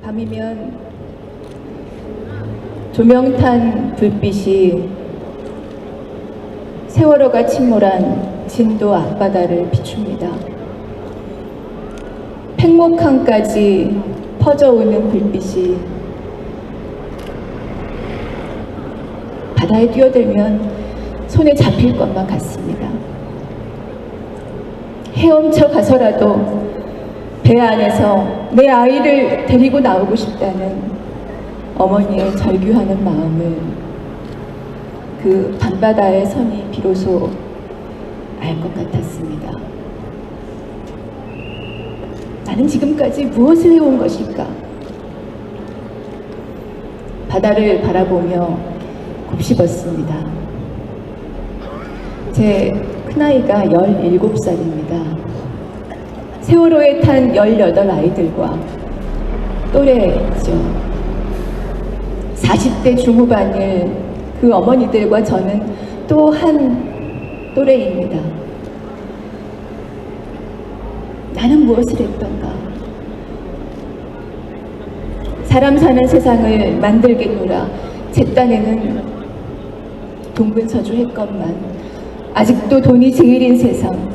밤이면 조명탄 불빛이 세월호가 침몰한 진도 앞바다를 비춥니다. 팽목항까지 퍼져오는 불빛이 바다에 뛰어들면 손에 잡힐 것만 같습니다. 헤엄쳐 가서라도 배 안에서 내 아이를 데리고 나오고 싶다는 어머니의 절규하는 마음을 그 밤바다의 선이 비로소 알 것 같았습니다. 나는 지금까지 무엇을 해온 것일까? 바다를 바라보며 곱씹었습니다. 제 큰아이가 17살입니다. 세월호에 탄 18아이들과 또래죠. 40대 중후반일 그 어머니들과 저는 또 한 또래입니다. 나는 무엇을 했던가? 사람 사는 세상을 만들겠노라 제 딴에는 동분서주했건만 아직도 돈이 제일인 세상,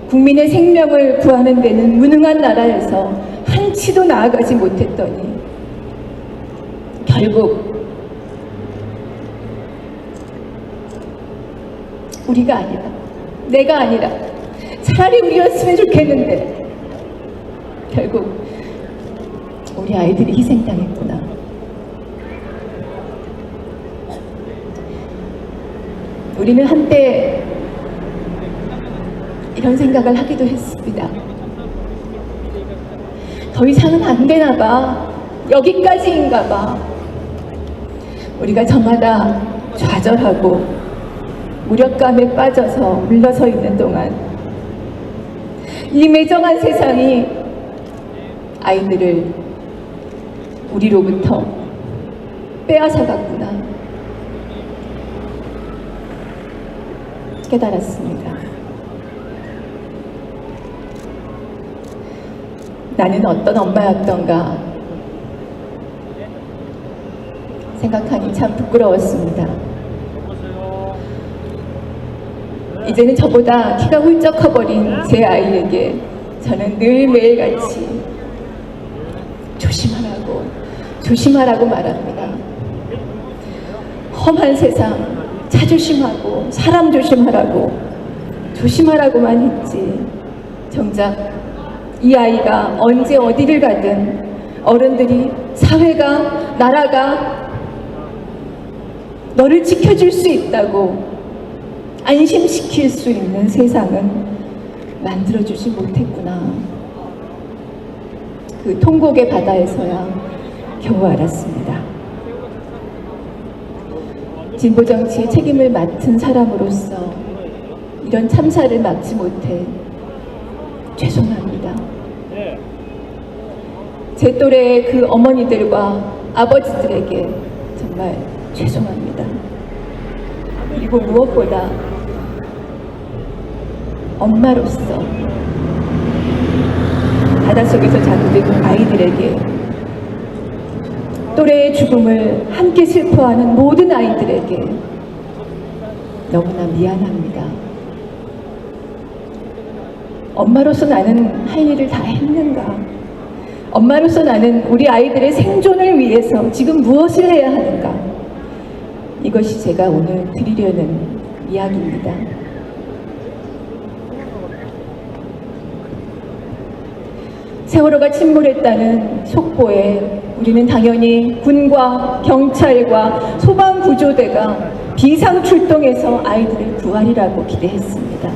국민의 생명을 구하는 데는 무능한 나라에서 한치도 나아가지 못했더니 결국 우리가 아니라, 내가 아니라 차라리 우리였으면 좋겠는데 결국 우리 아이들이 희생당했구나. 우리는 한때 이런 생각을 하기도 했습니다. 더 이상은 안 되나 봐. 여기까지인가 봐. 우리가 저마다 좌절하고 무력감에 빠져서 물러서 있는 동안 이 매정한 세상이 아이들을 우리로부터 빼앗아갔구나 깨달았습니다. 나는 어떤 엄마였던가 생각하니 참 부끄러웠습니다. 이제는 저보다 키가 훌쩍 커버린 제 아이에게 저는 늘 매일같이 조심하라고 말합니다. 험한 세상 차 조심하고 사람 조심하라고만 했지 정작 이 아이가 언제 어디를 가든 어른들이, 사회가, 나라가 너를 지켜줄 수 있다고 안심시킬 수 있는 세상은 만들어주지 못했구나. 그 통곡의 바다에서야 겨우 알았습니다. 진보정치의 책임을 맡은 사람으로서 이런 참사를 막지 못해 죄송합니다. 제 또래의 그 어머니들과 아버지들에게 정말 죄송합니다. 그리고 무엇보다 엄마로서 바닷속에서 잠든 아이들에게, 또래의 죽음을 함께 슬퍼하는 모든 아이들에게 너무나 미안합니다. 엄마로서 나는 할 일을 다 했는가? 엄마로서 나는 우리 아이들의 생존을 위해서 지금 무엇을 해야 하는가? 이것이 제가 오늘 드리려는 이야기입니다. 세월호가 침몰했다는 속보에 우리는 당연히 군과 경찰과 소방구조대가 비상출동해서 아이들을 구하리라고 기대했습니다.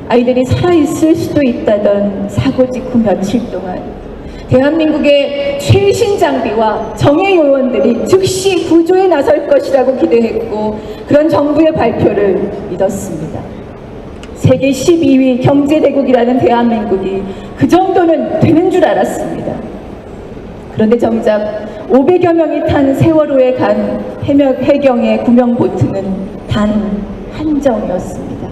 아이들이 살아있을 수도 있다던 사고 직후 며칠 동안 대한민국의 최신 장비와 정예 요원들이 즉시 구조에 나설 것이라고 기대했고 그런 정부의 발표를 믿었습니다. 세계 12위 경제대국이라는 대한민국이 그 정도는 되는 줄 알았습니다. 그런데 정작 500여 명이 탄 세월호에 간 해경의 구명보트는 단 한정이었습니다.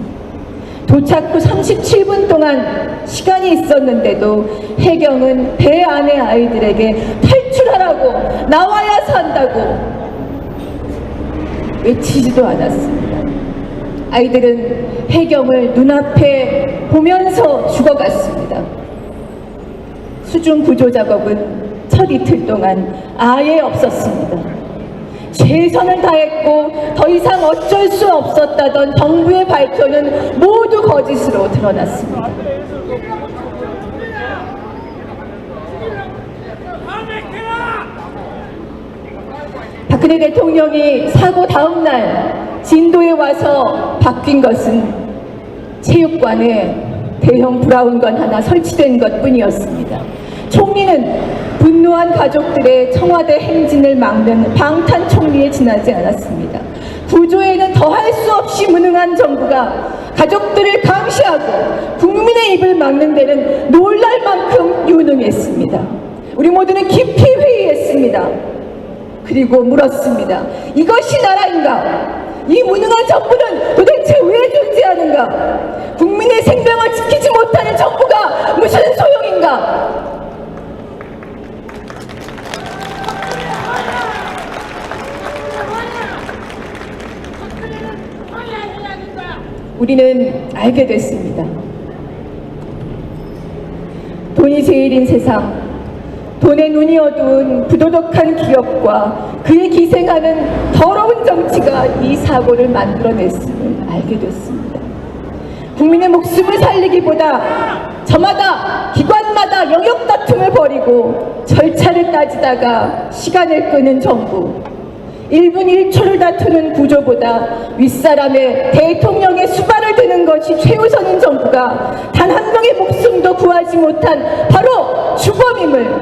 도착 후 37분 동안 시간이 있었는데도 해경은 배 안의 아이들에게 탈출하라고, 나와야 산다고 외치지도 않았습니다. 아이들은 해경을 눈앞에 보면서 죽어갔습니다. 수중 구조 작업은 첫 이틀 동안 아예 없었습니다. 최선을 다했고 더 이상 어쩔 수 없었다던 정부의 발표는 모두 거짓으로 드러났습니다. 박근혜 대통령이 사고 다음 날 진도에 와서 바뀐 것은 체육관에 대형 브라운관 하나 설치된 것뿐이었습니다. 총리는 분노한 가족들의 청와대 행진을 막는 방탄 총리에 지나지 않았습니다. 구조에는 더할 수 없이 무능한 정부가 가족들을 감시하고 국민의 입을 막는 데는 놀랄 만큼 유능했습니다. 우리 모두는 깊이 회의했습니다. 그리고 물었습니다. 이것이 나라인가? 이 무능한 정부는 도대체 왜 존재하는가? 국민의 생명을 지키지 못하는 정부가 무슨 소용인가? 우리는 알게 됐습니다. 돈이 제일인 세상, 돈에 눈이 어두운 부도덕한 기업과 그에 기생하는 더러운 정치가 이 사고를 만들어냈음을 알게 됐습니다. 국민의 목숨을 살리기보다 저마다 기관마다 영역 다툼을 벌이고 절차를 따지다가 시간을 끄는 정부, 1분 1초를 다투는 구조보다 윗사람의 대통령의 수발을 드는 것이 최우선인 정부가 단 한 명의 목숨도 구하지 못한 바로 주범임을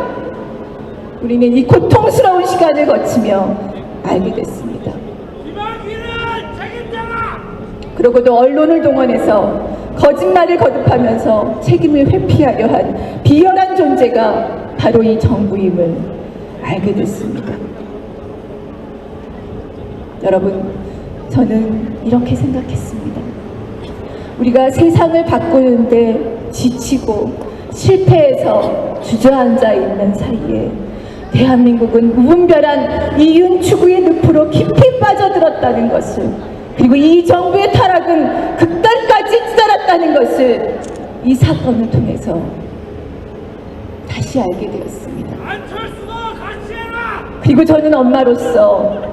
우리는 이 고통스러운 시간을 거치며 알게 됐습니다. 그러고도 언론을 동원해서 거짓말을 거듭하면서 책임을 회피하려 한 비열한 존재가 바로 이 정부임을 알게 됐습니다. 여러분, 저는 이렇게 생각했습니다. 우리가 세상을 바꾸는데 지치고 실패해서 주저앉아 있는 사이에 대한민국은 무분별한 이윤 추구의 늪으로 깊이 빠져들었다는 것을, 그리고 이 정부의 타락은 극단까지 치달았다는 것을 이 사건을 통해서 다시 알게 되었습니다. 그리고 저는 엄마로서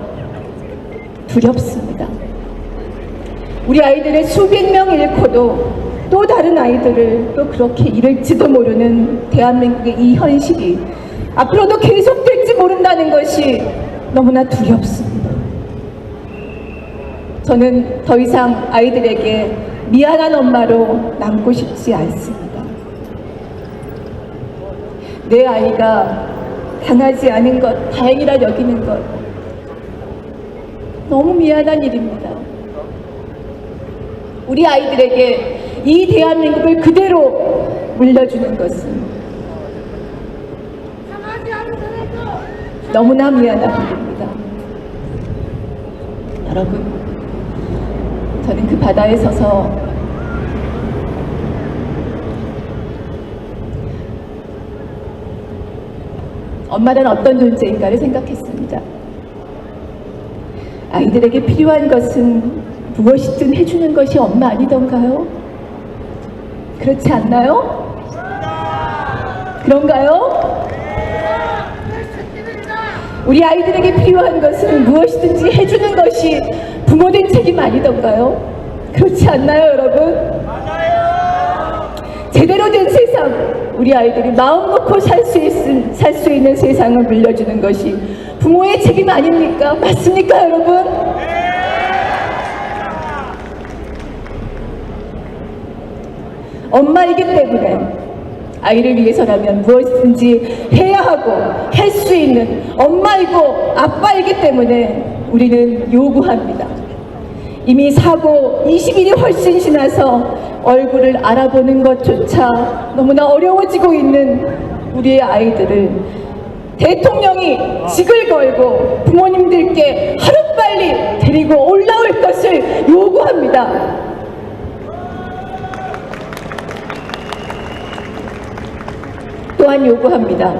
두렵습니다. 우리 아이들을 수백 명 잃고도 또 다른 아이들을 또 그렇게 잃을지도 모르는 대한민국의 이 현실이 앞으로도 계속될지 모른다는 것이 너무나 두렵습니다. 저는 더 이상 아이들에게 미안한 엄마로 남고 싶지 않습니다. 내 아이가 당하지 않은 것, 다행이라 여기는 것, 너무 미안한 일입니다. 우리 아이들에게 이 대한민국을 그대로 물려주는 것은 너무나 미안한 일입니다. 여러분, 저는 그 바다에 서서 엄마는 어떤 존재인가를 생각했습니다. 아이들에게 필요한 것은 무엇이든 해주는 것이 엄마 아니던가요? 그렇지 않나요? 그런가요? 우리 아이들에게 필요한 것은 무엇이든지 해주는 것이 부모된 책임 아니던가요? 그렇지 않나요, 여러분? 제대로 된 세상, 우리 아이들이 마음 놓고 살 수 있는 세상을 물려주는 것이 부모의 책임 아닙니까? 맞습니까, 여러분? 엄마이기 때문에 아이를 위해서라면 무엇이든지 해야 하고 할 수 있는 엄마이고 아빠이기 때문에 우리는 요구합니다. 이미 사고 20일이 훨씬 지나서 얼굴을 알아보는 것조차 너무나 어려워지고 있는 우리의 아이들을 대통령이 직을 걸고 부모님들께 하루빨리 데리고 올라올 것을 요구합니다. 또한 요구합니다.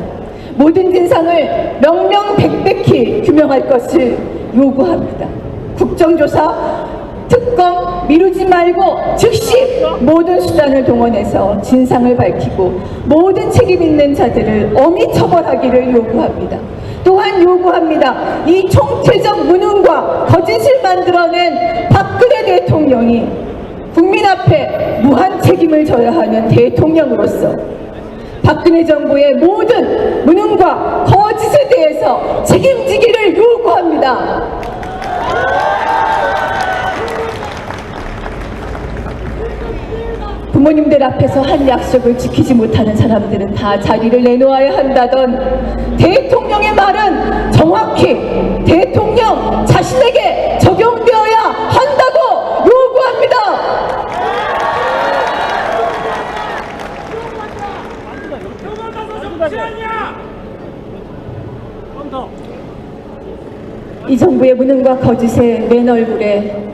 모든 진상을 명명백백히 규명할 것을 요구합니다. 국정조사, 특검 미루지 말고 즉시 모든 수단을 동원해서 진상을 밝히고 모든 책임 있는 자들을 엄히 처벌하기를 요구합니다. 또한 요구합니다. 이 총체적 무능과 거짓을 만들어낸 박근혜 대통령이 국민 앞에 무한 책임을 져야 하는 대통령으로서 박근혜 정부의 모든 무능과 거짓에 대해서 책임지기를 요구합니다. 부모님들 앞에서 한 약속을 지키지 못하는 사람들은 다 자리를 내놓아야 한다던 대통령의 말은 정확히 대통령 자신에게 적용되어야 한다고 요구합니다. 이 정부의 무능과 거짓에 맨 얼굴에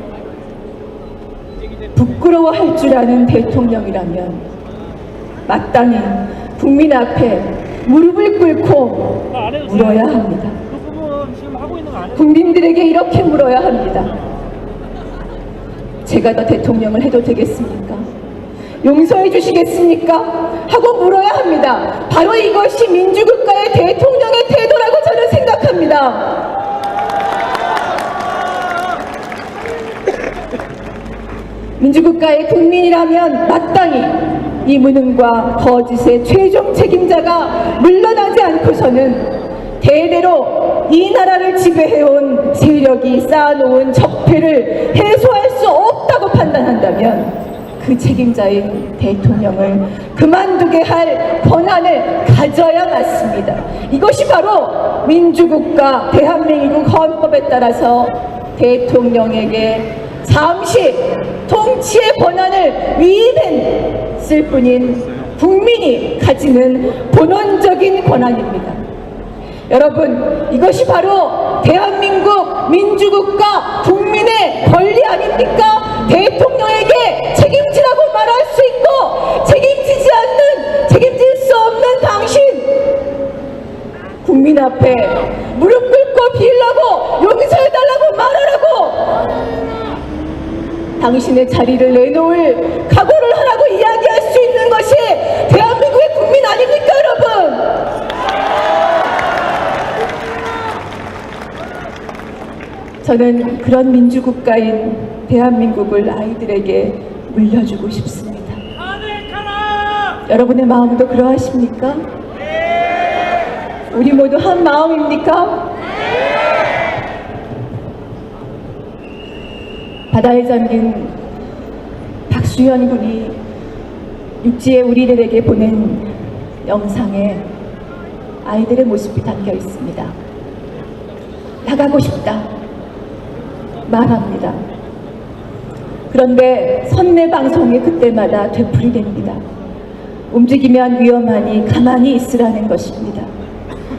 부끄러워할 줄 아는 대통령이라면 마땅히 국민 앞에 무릎을 꿇고 물어야 합니다. 국민들에게 이렇게 물어야 합니다. 제가 더 대통령을 해도 되겠습니까? 용서해 주시겠습니까? 하고 물어야 합니다. 바로 이것이 민주국가의 대통령의 태도라고 저는 생각합니다. 민주국가의 국민이라면 마땅히 이 무능과 거짓의 최종 책임자가 물러나지 않고서는 대대로 이 나라를 지배해온 세력이 쌓아놓은 적폐를 해소할 수 없다고 판단한다면 그 책임자인 대통령을 그만두게 할 권한을 가져야 맞습니다. 이것이 바로 민주국가 대한민국 헌법에 따라서 대통령에게 잠시 통치의 권한을 위임했을 뿐인 국민이 가지는 본원적인 권한입니다. 여러분, 이것이 바로 대한민국 민주국가 국민의 권리 아닙니까? 대통령에게 책임지라고 말할 수 있고 책임질 수 없는 당신, 국민 앞에 무릎 꿇고 빌라고 용서해달라고 말하라고 당신의 자리를 내놓을 각오를 하라고 이야기할 수 있는 것이 대한민국의 국민 아닙니까, 여러분? 저는 그런 민주국가인 대한민국을 아이들에게 물려주고 싶습니다. 여러분의 마음도 그러하십니까? 우리 모두 한 마음입니까? 바다에 잠긴 박수현 군이 육지에 우리들에게 보낸 영상에 아이들의 모습이 담겨 있습니다. 나가고 싶다 말합니다. 그런데 선내 방송이 그때마다 되풀이됩니다. 움직이면 위험하니 가만히 있으라는 것입니다.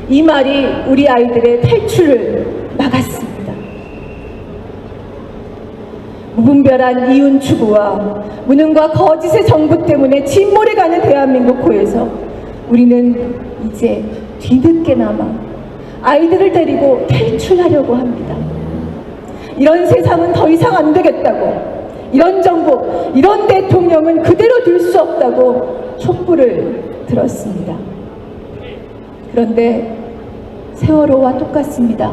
이 말이 우리 아이들의 탈출을 막았습니다. 무분별한 이윤 추구와 무능과 거짓의 정부 때문에 침몰해가는 대한민국호에서 우리는 이제 뒤늦게나마 아이들을 데리고 탈출하려고 합니다. 이런 세상은 더 이상 안 되겠다고, 이런 정부, 이런 대통령은 그대로 둘 수 없다고 촛불을 들었습니다. 그런데 세월호와 똑같습니다.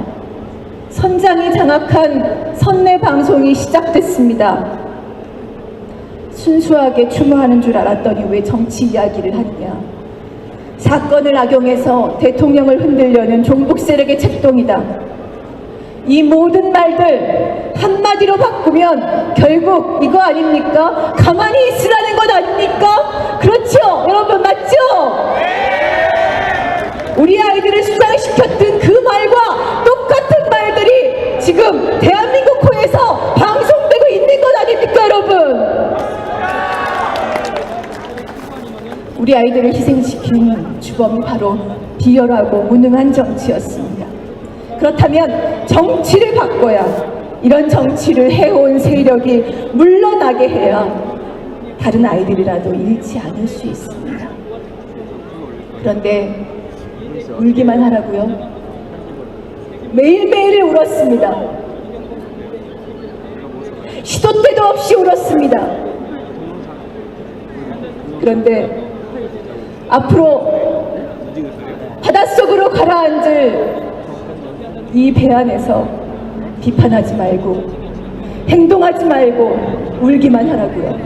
선장이 장악한 선내 방송이 시작됐습니다. 순수하게 추모하는 줄 알았더니 왜 정치 이야기를 하느냐. 사건을 악용해서 대통령을 흔들려는 종북 세력의 책동이다. 이 모든 말들 한마디로 바꾸면 결국 이거 아닙니까? 가만히 있으라는 것 아닙니까? 그렇죠? 여러분, 맞죠? 우리 아이들을 수상시켰던 그 말과 똑같은 말들이 지금 대한민국 호에서 방송되고 있는 것 아닙니까, 여러분? 우리 아이들을 희생시키는 주범이 바로 비열하고 무능한 정치였습니다. 그렇다면 정치를 바꿔야, 이런 정치를 해온 세력이 물러나게 해야 다른 아이들이라도 잃지 않을 수 있습니다. 그런데 울기만 하라고요? 매일매일 울었습니다. 시도 때도 없이 울었습니다. 그런데 앞으로 바닷속으로 가라앉을 이 배 안에서 비판하지 말고 행동하지 말고 울기만 하라고요.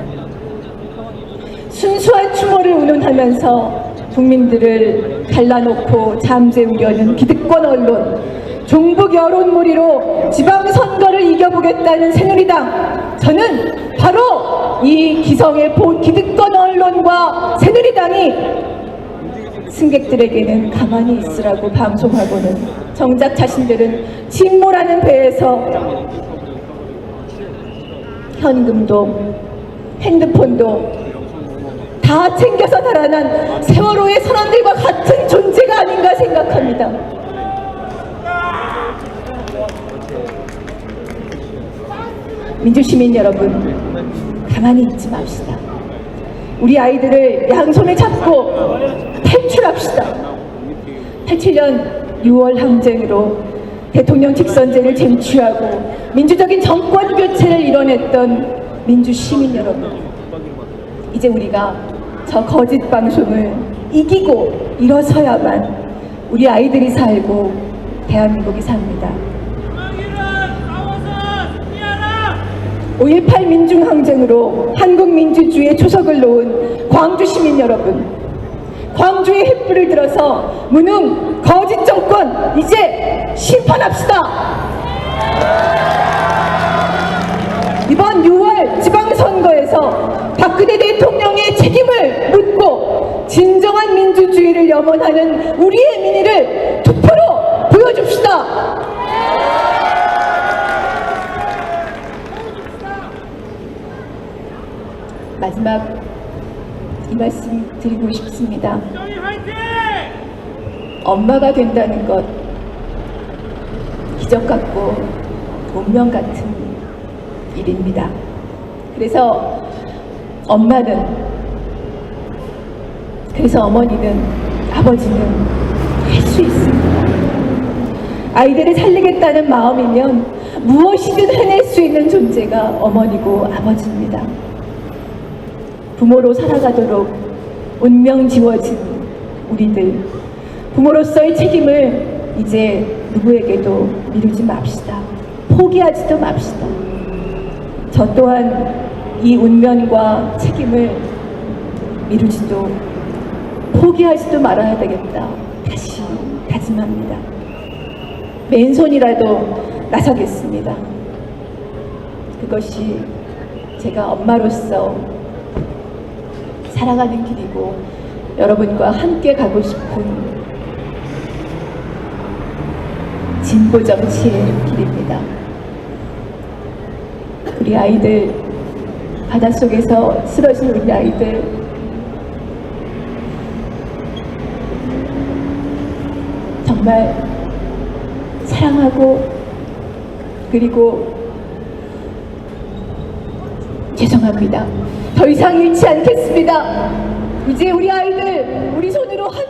순수한 추모를 운운하면서 국민들을 갈라놓고 잠재우려는 기득권 언론, 종북 여론몰이로 지방선거를 이겨보겠다는 새누리당, 저는 바로 이 기성의 기득권 언론과 새누리당이 승객들에게는 가만히 있으라고 방송하고는 정작 자신들은 침몰하는 배에서 현금도 핸드폰도 다 챙겨서 달아난 세월호의 선원들과 같은 존재가 아닌가 생각합니다. 민주시민 여러분, 가만히 있지 맙시다. 우리 아이들을 양손에 잡고 탈출합시다. 87년 6월 항쟁으로 대통령 직선제를 쟁취하고 민주적인 정권 교체를 이뤄냈던 민주시민 여러분, 이제 우리가 저 거짓 방송을 이기고 일어서야만 우리 아이들이 살고 대한민국이 삽니다. 5.18 민중항쟁으로 한국민주주의의 초석을 놓은 광주 시민 여러분, 광주의 횃불을 들어서 무능 거짓 정권 이제 심판합시다. 이번 6월 지방선거에서 박근혜 대통령의 책임을 묻고 진정한 민주주의를 염원하는 우리의 민의를 투표로 보여줍시다. 마지막 이 말씀 드리고 싶습니다. 엄마가 된다는 것 기적 같고 운명 같은 일입니다. 그래서 어머니는, 아버지는 할 수 있습니다. 아이들을 살리겠다는 마음이면 무엇이든 해낼 수 있는 존재가 어머니고 아버지입니다. 부모로 살아가도록 운명 지워진 우리들, 부모로서의 책임을 이제 누구에게도 미루지 맙시다. 포기하지도 맙시다. 저 또한 이 운명과 책임을 미루지도 포기하지도 말아야 되겠다. 다시 다짐합니다. 맨손이라도 나서겠습니다. 그것이 제가 엄마로서 살아가는 길이고 여러분과 함께 가고 싶은 진보 정치의 길입니다. 우리 아이들, 바닷속에서 쓰러진 우리 아이들, 정말 사랑하고 그리고 죄송합니다. 더 이상 잃지 않겠습니다. 이제 우리 아이들 우리 손으로 한